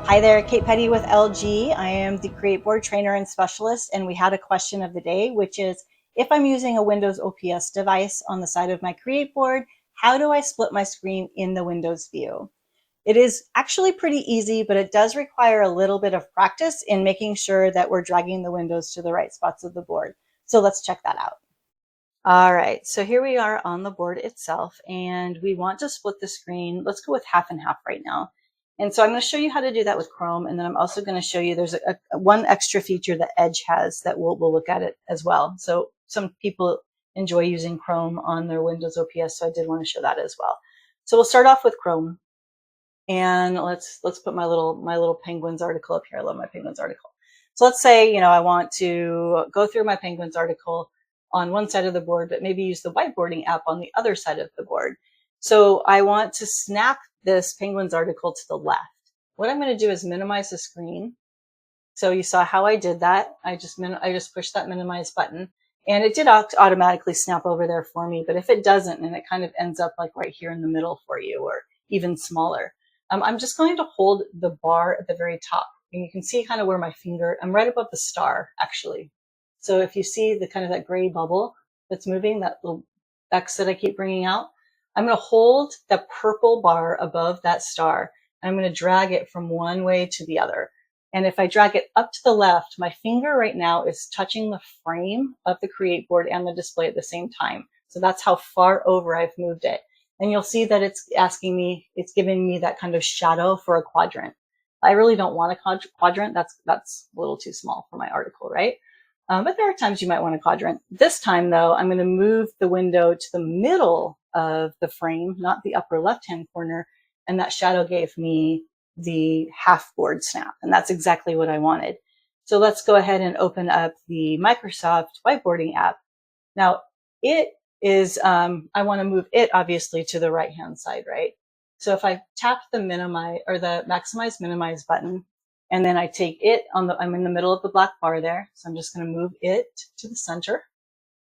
Hi there, Kate Petty with LG. I am the CreateBoard trainer and specialist, and we had a question of the day, which is, if I'm using a Windows OPS device on the side of my CreateBoard, how do I split my screen in the Windows view? It is actually pretty easy, but it does require a little bit of practice in making sure that we're dragging the windows to the right spots of the board. So let's check that out. All right, so here we are on the board itself, and we want to split the screen. Let's go with half and half right now. And so I'm going to show you how to do that with Chrome, and then I'm also going to show you there's one extra feature that Edge has that we'll look at it as well. So some people enjoy using Chrome on their Windows OPS, so I did want to show that as well. So we'll start off with Chrome, and let's put my little Penguins article up here. I love my Penguins article. So let's say I want to go through my Penguins article on one side of the board, but maybe use the whiteboarding app on the other side of the board. So I want to snap this Penguins article to the left. What I'm going to do is minimize the screen. So you saw how I did that. I just pushed that minimize button, and it did automatically snap over there for me. But if it doesn't, and it kind of ends up like right here in the middle for you, or even smaller, I'm just going to hold the bar at the very top. And you can see kind of where my finger, I'm right above the star, actually. So if you see the kind of that gray bubble that's moving, that little X that I keep bringing out, I'm going to hold the purple bar above that star, and I'm going to drag it from one way to the other. And if I drag it up to the left, my finger right now is touching the frame of the CreateBoard and the display at the same time. So that's how far over I've moved it. And you'll see that it's asking me, it's giving me that kind of shadow for a quadrant. I really don't want a quadrant. That's a little too small for my article, right? But there are times you might want a quadrant. This time, though, I'm going to move the window to the middle of the frame, not the upper left-hand corner, and that shadow gave me the half board snap, and that's exactly what I wanted. So let's go ahead and open up the Microsoft whiteboarding app. Now, it is, I want to move it obviously to the right-hand side, right? So if I tap the minimize or the maximize minimize button, and then I take it I'm in the middle of the black bar there. So I'm just going to move it to the center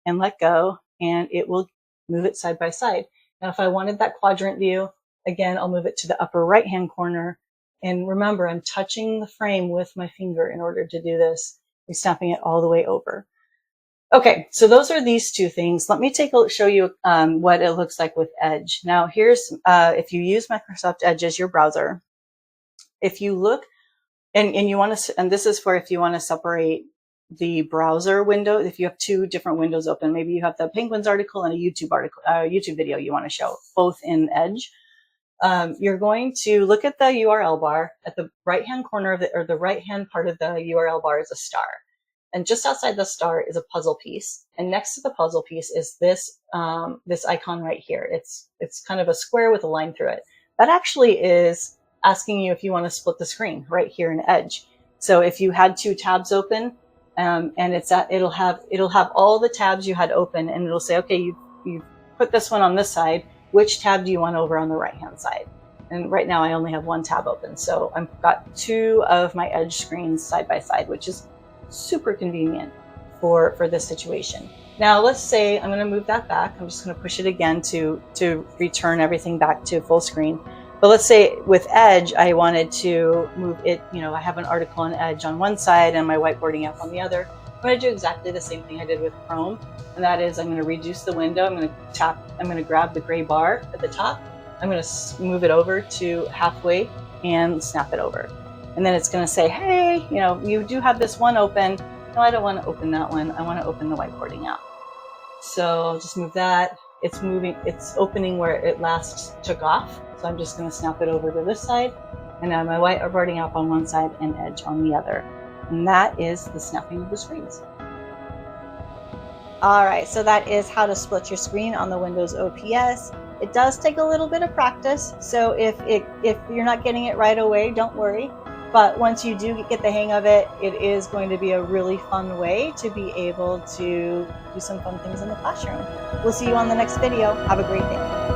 and let go, and it will move it side by side. Now, if I wanted that quadrant view, again, I'll move it to the upper right-hand corner. And remember, I'm touching the frame with my finger in order to do this. I'm snapping it all the way over. Okay, so those are these two things. Let me show you what it looks like with Edge. Now, here's, if you use Microsoft Edge as your browser, if you look, and you want to, and this is for if you want to separate the browser window. If you have two different windows open, maybe you have the Penguins article and a YouTube video you want to show, both in Edge. You're going to look at the URL bar. At the right-hand corner of the right-hand part of the URL bar is a star, and just outside the star is a puzzle piece. And next to the puzzle piece is this this icon right here. It's kind of a square with a line through it. That actually is asking you if you want to split the screen right here in Edge. So if you had two tabs open, and it'll have all the tabs you had open, and it'll say, okay, you put this one on this side. Which tab do you want over on the right-hand side? And right now I only have one tab open, so I've got two of my Edge screens side by side, which is super convenient for this situation. Now let's say I'm going to move that back. I'm just going to push it again to return everything back to full screen. But let's say with Edge, I wanted to move it, I have an article on Edge on one side and my whiteboarding app on the other. I'm going to do exactly the same thing I did with Chrome. And that is, I'm going to reduce the window. I'm going to grab the gray bar at the top. I'm going to move it over to halfway and snap it over. And then it's going to say, hey, you do have this one open. No, I don't want to open that one. I want to open the whiteboarding app. So I'll just move that. It's opening where it last took off. So I'm just going to snap it over to this side, and now my whiteboarding app on one side and Edge on the other. And that is the snapping of the screens. All right, so that is how to split your screen on the Windows OPS. It does take a little bit of practice, so if you're not getting it right away, don't worry. But once you do get the hang of it, it is going to be a really fun way to be able to do some fun things in the classroom. We'll see you on the next video. Have a great day.